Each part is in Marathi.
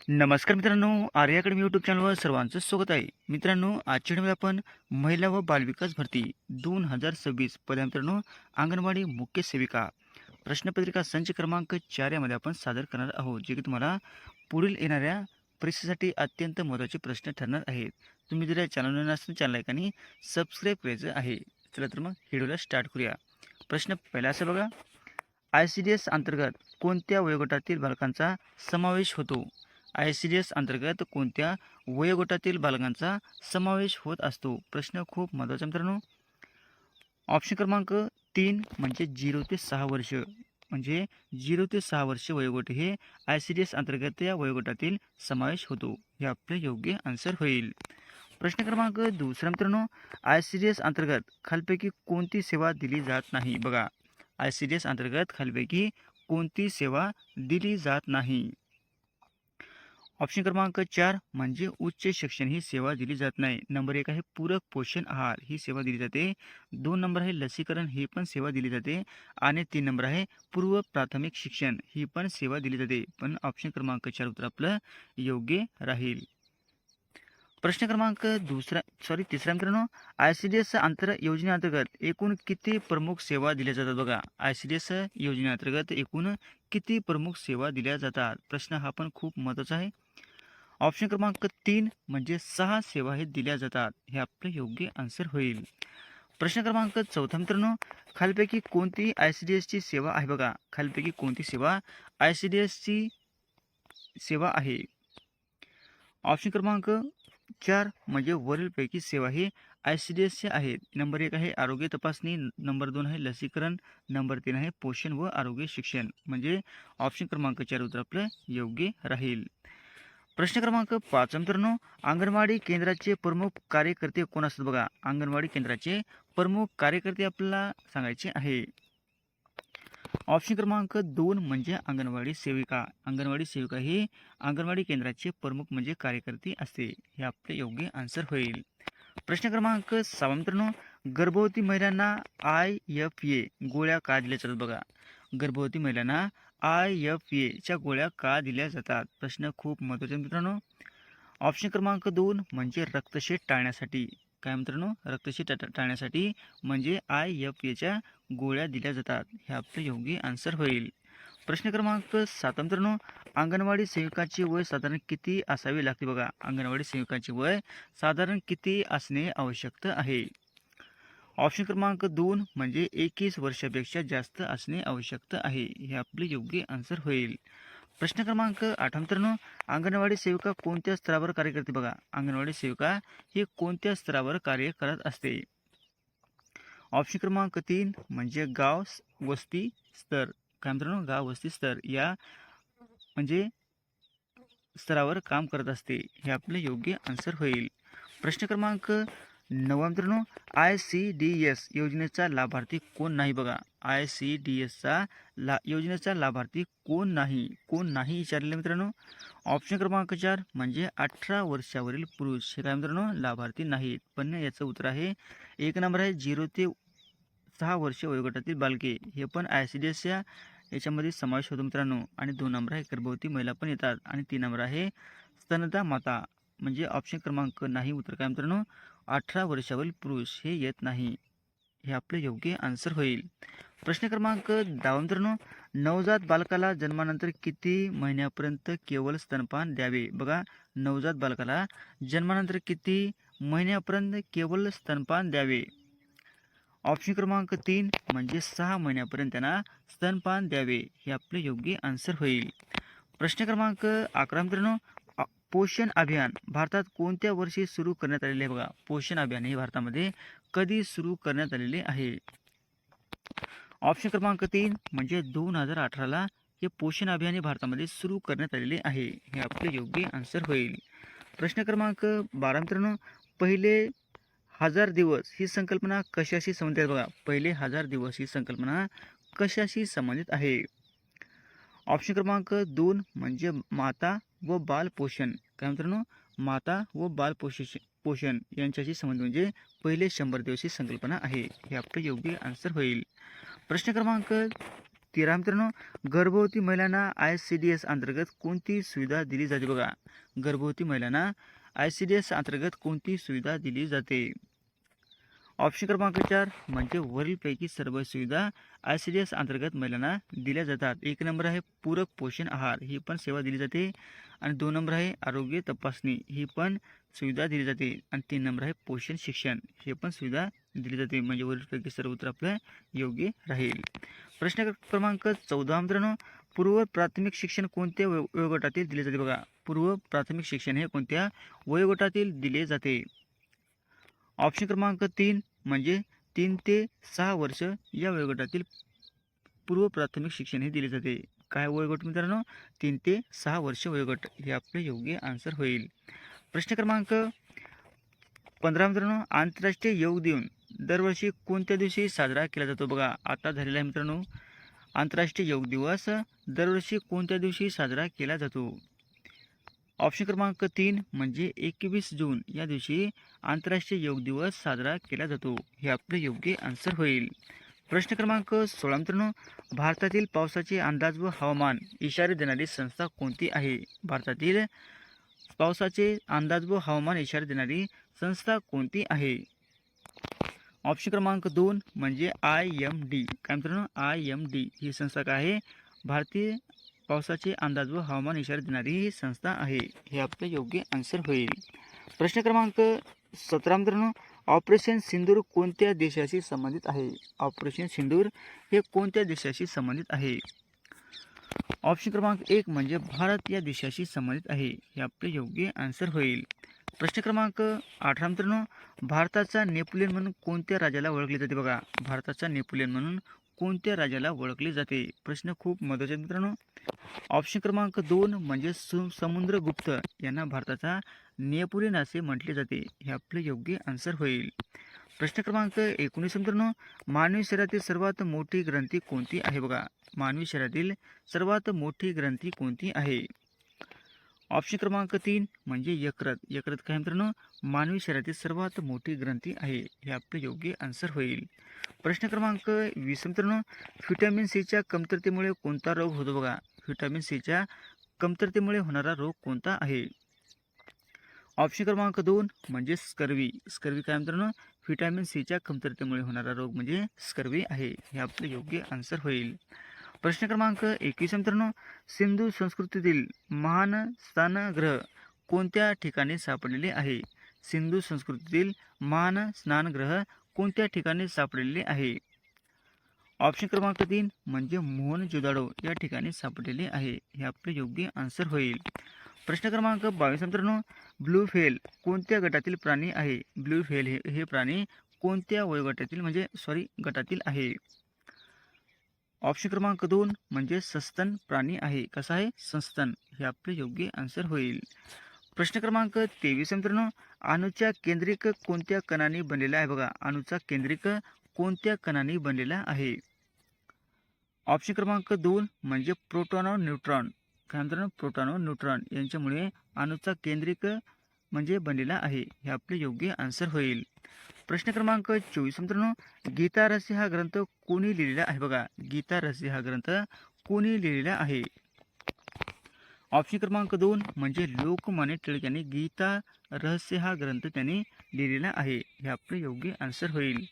नमस्कार मित्रांनो, आर्य अकॅडमी यूट्यूब चॅनलवर सर्वांचं स्वागत आहे. मित्रांनो, आजच्या व्हिडिओमध्ये आपण महिला व बालविकास भरती 2026 पदे मित्रांनो अंगणवाडी मुख्य सेविका प्रश्नपत्रिका संच क्रमांक 4 यामध्ये आपण सादर करणार आहोत, जे की तुम्हाला पुढील येणाऱ्या परीक्षेसाठी अत्यंत महत्त्वाचे प्रश्न ठरणार आहेत. तुम्ही जर या चॅनलवर नसेल चॅनल ऐकानी सबस्क्राईब करायचं आहे. चला तर मग व्हिडिओला स्टार्ट करूया. प्रश्न पहिला असा बघा, ICDS अंतर्गत कोणत्या वयोगटातील बालकांचा समावेश होतो? ICDS अंतर्गत कोणत्या वयोगटातील बालकांचा समावेश होत असतो? प्रश्न खूप महत्त्वाचा मित्रांनो. ऑप्शन क्रमांक 3 म्हणजे 0 ते 6 वर्ष, म्हणजे 0 ते 6 वर्ष वयोगट हे ICDS अंतर्गत या वयोगटातील समावेश होतो. हे आपले योग्य आन्सर होईल. प्रश्न क्रमांक दुसरा मित्रांनो, ICDS अंतर्गत खालीलपैकी कोणती सेवा दिली जात नाही? बघा, ICDS अंतर्गत खालीलपैकी कोणती सेवा दिली जात नाही? ऑप्शन क्रमांक 4 म्हणजे उच्च शिक्षण ही सेवा दिली जात नाही. नंबर 1 आहे पूरक पोषण आहार ही सेवा दिली जाते. 2 नंबर आहे लसीकरण ही पण सेवा दिली जाते. आणि 3 नंबर आहे पूर्व प्राथमिक शिक्षण ही पण सेवा दिली जाते. पण ऑप्शन क्रमांक 4 उत्तर आपलं योग्य राहील. प्रश्न क्रमांक तिसरा मित्रांनो, ICDS योजनेअंतर्गत एकूण किती प्रमुख सेवा दिल्या जातात? बघा, ICDS योजनेअंतर्गत एकूण किती प्रमुख सेवा दिल्या जातात? प्रश्न हा पण खूप महत्त्वाचा आहे. ऑप्शन क्रमांक 3 म्हणजे 6 सेवा हे दिल्या जातात. हे आपलं योग्य आन्सर होईल. प्रश्न क्रमांक 4 मित्रांनो, खालीलपैकी कोणती ICDSची सेवा आहे? बघा, खालीलपैकी कोणती सेवा ICDSची सेवा आहे? ऑप्शन क्रमांक 4 म्हणजे वरीलपैकी सेवा ही ICDSच्या आहेत. नंबर 1 आहे आरोग्य तपासणी, नंबर 2 आहे लसीकरण, नंबर 3 आहे पोषण व आरोग्य शिक्षण. म्हणजे ऑप्शन क्रमांक 4 उत्तर आपलं योग्य राहील. प्रश्न क्रमांक 5 मित्रांनो, अंगणवाडी केंद्राचे प्रमुख कार्यकर्ते कोण असतात? बघा, अंगणवाडी केंद्राचे प्रमुख कार्यकर्ते आपल्याला सांगायचे आहे. ऑप्शन क्रमांक 2 म्हणजे अंगणवाडी सेविका. अंगणवाडी सेविका ही अंगणवाडी केंद्राचे प्रमुख म्हणजे कार्यकर्ते असते. हे आपले योग्य आन्सर होईल. प्रश्न क्रमांक 6 मित्रांनो, गर्भवती महिलांना IFA गोळ्या का दिल्या जातात? बघा, गर्भवती महिलांना IFA च्या गोळ्या का दिल्या जातात? प्रश्न खूप महत्त्वाचे मित्रांनो. ऑप्शन क्रमांक 2 म्हणजे रक्तशेठ टाळण्यासाठी. काय मित्रांनो, रक्तशेठ टाळण्यासाठी म्हणजे IFA च्या गोळ्या दिल्या जातात. हे आपलं योग्य आन्सर होईल. प्रश्न क्रमांक 7 मित्रांनो, अंगणवाडी सेविकाचे वय साधारण किती असावे लागते? बघा, अंगणवाडी सेविकाचे वय साधारण किती असणे आवश्यक आहे? ऑप्शन क्रमांक 2 म्हणजे 21 वर्षापेक्षा जास्त असणे आवश्यक आहे. हे आपले योग्य आन्सर होईल. प्रश्न क्रमांक 8 मित्रांनो, अंगणवाडी सेविका कोणत्या स्तरावर कार्य करते? बघा, अंगणवाडी सेविका ही कोणत्या स्तरावर कार्य करत असते? ऑप्शन क्रमांक 3 म्हणजे गाव वस्ती स्तर. काय मित्रांनो, गाव वस्ती स्तर या म्हणजे स्तरावर काम करत असते. हे आपले योग्य आन्सर होईल. प्रश्न क्रमांक 9 मित्रांनो, ICDS योजनेचा लाभार्थी कोण नाही? बघा, योजनेचा लाभार्थी कोण नाही? कोण नाही विचारले मित्रांनो. ऑप्शन क्रमांक 4 म्हणजे 18 वर्षावरील पुरुष. हे काय मित्रांनो, लाभार्थी नाहीत. पण याचं उत्तर आहे 1 नंबर आहे 0 ते 6 वर्ष वयोगटातील बालके. हे पण ICDS याच्यामध्ये समावेश होतो मित्रांनो. आणि 2 नंबर आहे गर्भवती महिला पण येतात. आणि 3 नंबर आहे स्तनदा माता. म्हणजे ऑप्शन क्रमांक नाही उत्तर काय मित्रांनो, 18 वर्षावरील पुरुष हे येत नाही. हे आपले योग्य आन्सर होईल. प्रश्न क्रमांक 10 मित्रांनो, नवजात बालकाला जन्मानंतर किती महिन्यापर्यंत केवळ स्तनपान द्यावे? बघा, नवजात बालकाला जन्मानंतर किती महिन्यापर्यंत केवळ स्तनपान द्यावे? ऑप्शन क्रमांक 3 म्हणजे 6 महिन्यापर्यंत त्यांना स्तनपान द्यावे. हे आपले योग्य आन्सर होईल. प्रश्न क्रमांक 11 मित्रांनो, पोषण अभियान भारतात कोणत्या वर्षी सुरू करण्यात आलेले आहे? बघा, पोषण अभियान हे भारतामध्ये कधी सुरू करण्यात आलेले आहे? ऑप्शन क्रमांक 3 म्हणजे 2018ला हे पोषण अभियान हे भारतामध्ये सुरू करण्यात आलेले आहे. हे आपले योग्य आन्सर होईल. प्रश्न क्रमांक 12 मित्रांनो, पहिले 1000 दिवस ही संकल्पना कशाशी संबंधित आहे? बघा, पहिले 1000 दिवस ही संकल्पना कशाशी संबंधित आहे? ऑप्शन क्रमांक 2 म्हणजे माता व बाल पोषण. काय मित्रांनो, माता व बाल पोषण यांच्याशी संबंधित म्हणजे पहिले 100 दिवस ही संकल्पना आहे. हे आपलं योग्य आन्सर होईल. प्रश्न क्रमांक 13 मित्रांनो, गर्भवती महिलांना ICDS अंतर्गत कोणती सुविधा दिली जाते बघा. गर्भवती महिलांना ICDS अंतर्गत कोणती सुविधा दिली जाते. ऑप्शन क्रमांक 4 म्हणजे वरीलपैकी सर्व सुविधा ICDS अंतर्गत महिलांना दिल्या जातात. 1 नंबर आहे पूरक पोषण आहार, ही पण सेवा दिली जाते. आणि 2 नंबर आहे आरोग्य तपासणी, ही पण सुविधा दिली जाते. आणि 3 नंबर आहे पोषण शिक्षण, हे पण सुविधा दिली जाते. म्हणजे वरीलपैकी सर्व उत्तर आपलं योग्य राहील. प्रश्न क्रमांक 14 मित्रांनो, पूर्व प्राथमिक शिक्षण कोणत्या वयोगटातील दिले जाते बघा. पूर्व प्राथमिक शिक्षण हे कोणत्या वयोगटातील दिले जाते. ऑप्शन क्रमांक 3 म्हणजे 3 ते 6 वर्ष या वयोगटातील पूर्व प्राथमिक शिक्षण हे दिले जाते. काय वयोगट मित्रांनो, 3 ते 6 वर्ष वयोगट, हे आपले योग्य आन्सर होईल. प्रश्न क्रमांक 15 मित्रांनो, आंतरराष्ट्रीय योग दिन दरवर्षी कोणत्या दिवशी साजरा केला जातो बघा. आता झालेला आहे मित्रांनो, आंतरराष्ट्रीय योग दिवस दरवर्षी कोणत्या दिवशी साजरा केला जातो. ऑप्शन क्रमांक 3 म्हणजे 21 जून या दिवशी आंतरराष्ट्रीय योग दिवस साजरा केला जातो, हे आपले योग्य आन्सर होईल. प्रश्न क्रमांक 16 मित्रांनो, भारतातील पावसाचे अंदाज व हवामान इशारे देणारी संस्था कोणती आहे. भारतातील पावसाचे अंदाज व हवामान इशारे देणारी संस्था कोणती आहे. ऑप्शन क्रमांक 2 म्हणजे IMD. काय मित्रांनो, IMD ही संस्था काय आहे, भारतीय पावसाचे अंदाज व हवामान इशारे देणारी ही संस्था आहे, हे आपले योग्य आन्सर होईल. प्रश्न क्रमांक 17 मित्रांनो, ऑपरेशन सिंदूर कोणत्या देशाशी संबंधित आहे. ऑपरेशन सिंदूर हे कोणत्या देशाशी संबंधित आहे. ऑप्शन क्रमांक 1 म्हणजे भारत या देशाशी संबंधित आहे, हे आपले योग्य आन्सर होईल. प्रश्न क्रमांक 18 मित्रांनो, भारताचा नेपोलियन म्हणून कोणत्या राजाला ओळखले जाते बघा. भारताचा नेपोलियन म्हणून कोणत्या राजाला ओळखले जाते. प्रश्न खूप महत्त्वाचे मित्रांनो. ऑप्शन क्रमांक 2 म्हणजे समुद्रगुप्त यांना भारताचा नेपोलियन असे म्हटले जाते, हे आपले योग्य आन्सर होईल. प्रश्न क्रमांक 19 मित्रांनो, मानवी शरीरातील सर्वात मोठी ग्रंथी कोणती आहे बघा. मानवी शरीरातील सर्वात मोठी ग्रंथी कोणती आहे. ऑप्शन क्रमांक 3 म्हणजे यकृत. यकृत काय मित्रांनो, मानवी शरीरातील सर्वात मोठी ग्रंथी आहे, हे आपले योग्य आन्सर होईल. प्रश्न क्रमांक 20 मित्रांनो, व्हिटॅमिन सीच्या कमतरतेमुळे कोणता रोग होतो बघा. व्हिटॅमिन सीच्या कमतरतेमुळे होणारा रोग कोणता आहे. ऑप्शन क्रमांक 2 म्हणजे स्कर्वी. स्कर्वी काय मित्रांनो, व्हिटॅमिन सीच्या कमतरतेमुळे होणारा रोग म्हणजे स्कर्वी आहे, हे आपले योग्य आन्सर होईल. प्रश्न क्रमांक 21 मित्रांनो, सिंधू संस्कृतीतील महान स्नानगृह कोणत्या ठिकाणी सापडलेले आहे. सिंधू संस्कृतीतील महान स्नानगृह कोणत्या ठिकाणी सापडलेले आहे. ऑप्शन क्रमांक 3 म्हणजे मोहनजोदाडो या ठिकाणी सापडलेले आहे, हे आपले योग्य आन्सर होईल. प्रश्न क्रमांक 22 मित्रांनो, ब्लू व्हेल कोणत्या गटातील प्राणी आहे. ब्लू व्हेल हे प्राणी कोणत्या वयोगटातील गटातील आहे. ऑप्शन क्रमांक 2 म्हणजे सस्तन प्राणी आहे. कसा आहे, सस्तन, हे आपले योग्य आन्सर होईल. प्रश्न क्रमांक 23 मित्रांनो, अणूच्या केंद्रिक कोणत्या कणांनी बनलेला आहे बघा. अणूचा केंद्रिक कोणत्या कणांनी बनलेला आहे. ऑप्शन क्रमांक 2 म्हणजे प्रोटॉन व न्यूट्रॉन. काय मित्रांनो, प्रोटॉन व न्यूट्रॉन यांच्यामुळे अणूचा केंद्रिक म्हणजे बनलेला आहे, हे आपले योग्य आन्सर होईल. प्रश्न क्रमांक 24 मित्रांनो, गीता रहस्य हा ग्रंथ कोणी लिहिलेला आहे बघा. गीता रहस्य हा ग्रंथ कोणी लिहिलेला आहे. ऑप्शन क्रमांक 2 म्हणजे लोकमान्य टिळक यांनी गीता रहस्य हा ग्रंथ त्यांनी लिहिलेला आहे, हे आपले योग्य आन्सर होईल.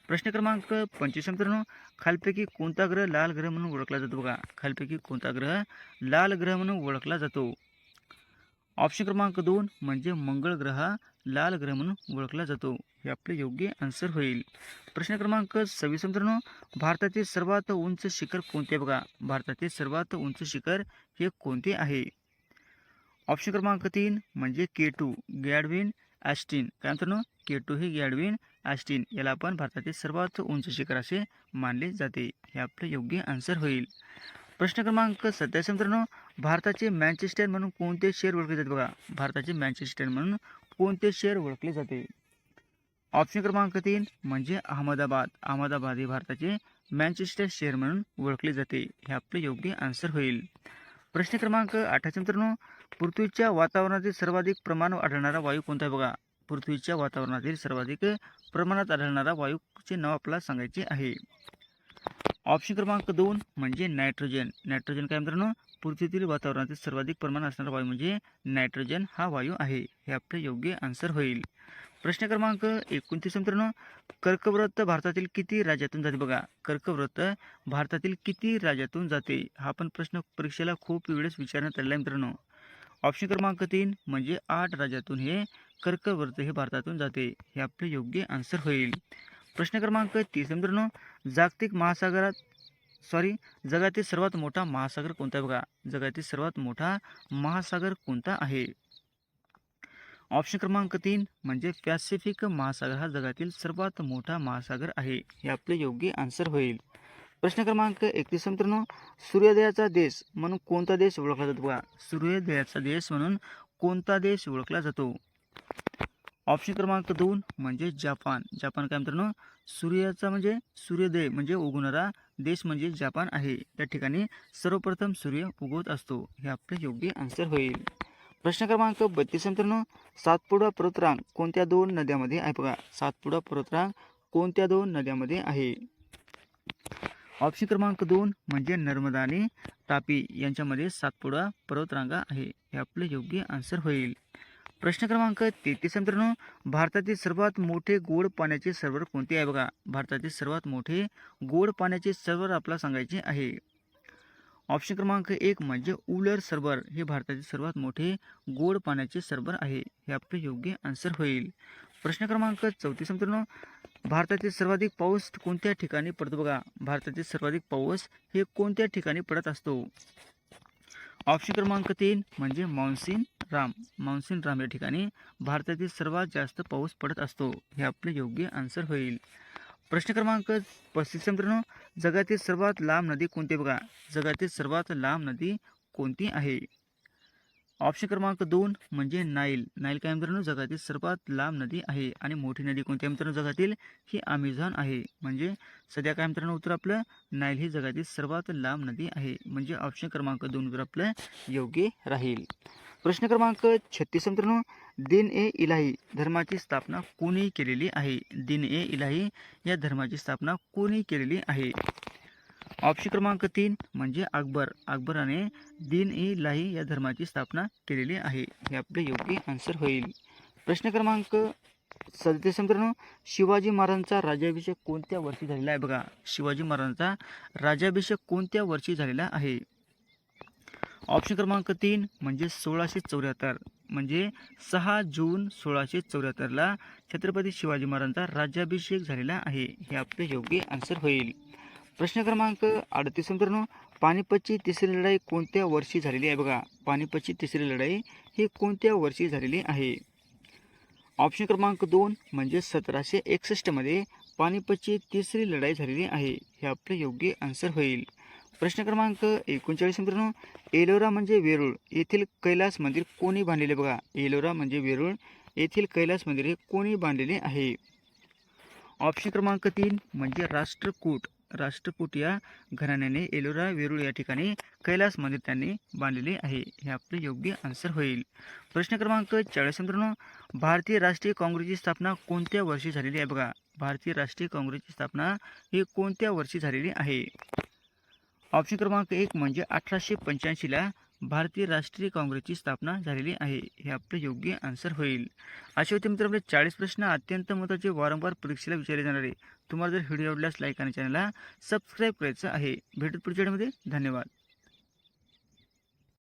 प्रश्न क्रमांक 25 मित्रांनो, खालपैकी कोणता ग्रह लाल ग्रह म्हणून ओळखला जातो बघा. खालपैकी कोणता ग्रह लाल ग्रह म्हणून ओळखला जातो. ऑप्शन क्रमांक 2 म्हणजे मंगळ ग्रह हा लाल ग्रह म्हणून ओळखला जातो, हे आपले योग्य आन्सर होईल. प्रश्न क्रमांक 26 मित्रांनो, भारतातील सर्वात उंच शिखर कोणते बघा. भारतातील सर्वात उंच शिखर हे कोणते आहे. ऑप्शन क्रमांक 3 म्हणजे K2 गॅडविन ॲस्टिन. काय मित्रांनो, K2 हे गॅडविन ॲस्टिन याला आपण भारतातील सर्वात उंच शिखर असे मानले जाते, हे आपले योग्य आन्सर होईल. प्रश्न क्रमांक 27 मित्रांनो, भारताचे मँचेस्टर म्हणून कोणते शहर ओळखले जाते बघा. भारताचे मँचेस्टर म्हणून कोणते शहर ओळखले जाते. ऑप्शन क्रमांक 3 म्हणजे अहमदाबाद. अहमदाबाद हे भारताचे मँचेस्टर शहर म्हणून ओळखले जाते, हे आपले योग्य आन्सर होईल. प्रश्न क्रमांक 28 मित्रांनो, पृथ्वीच्या वातावरणातील सर्वाधिक प्रमाणात आढळणारा वायू कोणता आहे बघा. पृथ्वीच्या वातावरणातील सर्वाधिक प्रमाणात आढळणारा वायूचे नाव आपल्याला सांगायचे आहे. ऑप्शन क्रमांक 2 म्हणजे नायट्रोजन. नायट्रोजन काय मित्रांनो, पृथ्वीतील वातावरणातील सर्वाधिक प्रमाणात असणारा वायू म्हणजे नायट्रोजन हा वायू आहे. हे आपले योग्य आन्सर होईल. प्रश्न क्रमांक 29 मित्रांनो, कर्कवृत्त भारतातील किती राज्यातून जाते बघा. कर्कवृत्त भारतातील किती राज्यातून जाते, हा पण प्रश्न परीक्षेला खूप वेळेस विचारण्यात आलेला आहे मित्रांनो. ऑप्शन क्रमांक 3 म्हणजे 8 राज्यातून हे कर्कवृत्त हे भारतातून जाते. हे आपले योग्य आन्सर होईल. प्रश्न क्रमांक 30 मित्रांनो, जागतिक महासागरात जगातील सर्वात मोठा महासागर कोणता आहे बघा. जगातील सर्वात मोठा महासागर कोणता आहे. ऑप्शन क्रमांक 3 म्हणजे पॅसिफिक महासागर हा जगातील सर्वात मोठा महासागर आहे. हे आपले योग्य आन्सर होईल. प्रश्न क्रमांक 31 मित्रांनो, सूर्योदयाचा देश म्हणून कोणता देश ओळखला जातो बघा. सूर्योदयाचा देश म्हणून कोणता देश ओळखला जातो. ऑप्शन क्रमांक 2 म्हणजे जपान. जपान काय मित्रांनो, सूर्याचा म्हणजे सूर्योदय म्हणजे उगवणारा देश म्हणजे जपान आहे. त्या ठिकाणी सर्वप्रथम सूर्य उगवत असतो. हे आपले योग्य आन्सर होईल. प्रश्न क्रमांक 32 मित्रांनो, सातपुडा पर्वतरांग कोणत्या 2 नद्यांमध्ये आहे बघा. सातपुडा पर्वतरांग कोणत्या 2 नद्यांमध्ये आहे. ऑप्शन क्रमांक 2 म्हणजे नर्मदा आणि तापी यांच्यामध्ये सातपुडा पर्वतरांगा आहे. हे आपले योग्य आन्सर होईल. प्रश्न क्रमांक 33 मित्रांनो, भारतातील सर्वात मोठे गोड पाण्याचे सरोवर कोणते आहे बघा. भारतातील सर्वात मोठे गोड पाण्याचे सरोवर आपल्याला सांगायचे आहे. ऑप्शन क्रमांक 1 म्हणजे उलर सरोवर हे भारतातील सर्वात मोठे गोड पाण्याचे सरोवर आहे. हे आपले योग्य आन्सर होईल. प्रश्न क्रमांक 34 मित्रांनो, भारतातील सर्वाधिक पाऊस कोणत्या ठिकाणी पडतो बघा. भारतातील सर्वाधिक पाऊस हे कोणत्या ठिकाणी पडत असतो. ऑप्शन क्रमांक 3 म्हणजे मान्सून राम या ठिकाणी भारतातील सर्वात जास्त पाऊस पडत असतो. हे आपले योग्य आन्सर होईल. प्रश्न क्रमांक 35 मित्रांनो, जगातील सर्वात लांब नदी कोणती बघा. जगातील सर्वात लांब नदी कोणती आहे. ऑप्शन क्रमांक 2 म्हणजे नाईल. काय मित्रांनो, जगातील सर्वात लांब नदी आहे. आणि मोठी नदी कोणती आहे मित्रांनो जगातील, ही अमेझॉन आहे. म्हणजे सध्या काय मित्रांनो उत्तर आपलं नाईल ही जगातील सर्वात लांब नदी आहे. म्हणजे ऑप्शन क्रमांक 2 उत्तर आपलं योग्य राहील. प्रश्न क्रमांक 36 मित्रांनो, दिन ए इलाही धर्माची स्थापना कोणी केलेली आहे. दिन ए इलाही या धर्माची स्थापना कोणी केलेली आहे. ऑप्शन क्रमांक 3 म्हणजे अकबराने दिन ए इलाही या धर्माची स्थापना केलेली आहे. हे आपले योग्य आन्सर होईल. प्रश्न क्रमांक 37 मित्रांनो, शिवाजी महाराजांचा राज्याभिषेक कोणत्या वर्षी झालेला आहे बघा. शिवाजी महाराजांचा राज्याभिषेक कोणत्या वर्षी झालेला आहे. ऑप्शन क्रमांक 3 म्हणजे 1674 म्हणजे 6 जून 1674ला छत्रपती शिवाजी महाराजांचा राज्याभिषेक झालेला आहे. हे आपले योग्य आन्सर होईल. प्रश्न क्रमांक 38 मित्रांनो, पानिपतची तिसरी लढाई कोणत्या वर्षी झालेली आहे बघा. पानिपतची तिसरी लढाई ही कोणत्या वर्षी झालेली आहे. ऑप्शन क्रमांक 2 म्हणजे 1761 मध्ये पानिपतची तिसरी लढाई झालेली आहे. हे आपले योग्य आन्सर होईल. प्रश्न क्रमांक 39 मित्रांनो, एलोरा म्हणजे वेरूळ येथील कैलास मंदिर कोणी बांधलेले बघा. एलोरा म्हणजे वेरूळ येथील कैलास मंदिर हे कोणी बांधलेले आहे. ऑप्शन क्रमांक 3 म्हणजे राष्ट्रकूट या घराण्याने एलोरा वेरूळ या ठिकाणी कैलास मंदिर त्यांनी बांधलेले आहे. हे आपले योग्य आन्सर होईल. प्रश्न क्रमांक 40 मित्रांनो, भारतीय राष्ट्रीय काँग्रेसची स्थापना कोणत्या वर्षी झालेली आहे बघा. भारतीय राष्ट्रीय काँग्रेसची स्थापना ही कोणत्या वर्षी झालेली आहे. ऑप्शन क्रमांक 1 म्हणजे 1885ला भारतीय राष्ट्रीय काँग्रेसची स्थापना झालेली आहे. हे आपले योग्य आन्सर होईल. असे होते मित्रांनो 40 प्रश्न अत्यंत महत्त्वाचे वारंवार परीक्षेला विचारले जाणारे. तुम्हाला जर व्हिडिओ आवडल्यास लाईक आणि चॅनलला सबस्क्राईब करायचं आहे. भेटू पुढच्या व्हिडिओमध्ये. धन्यवाद.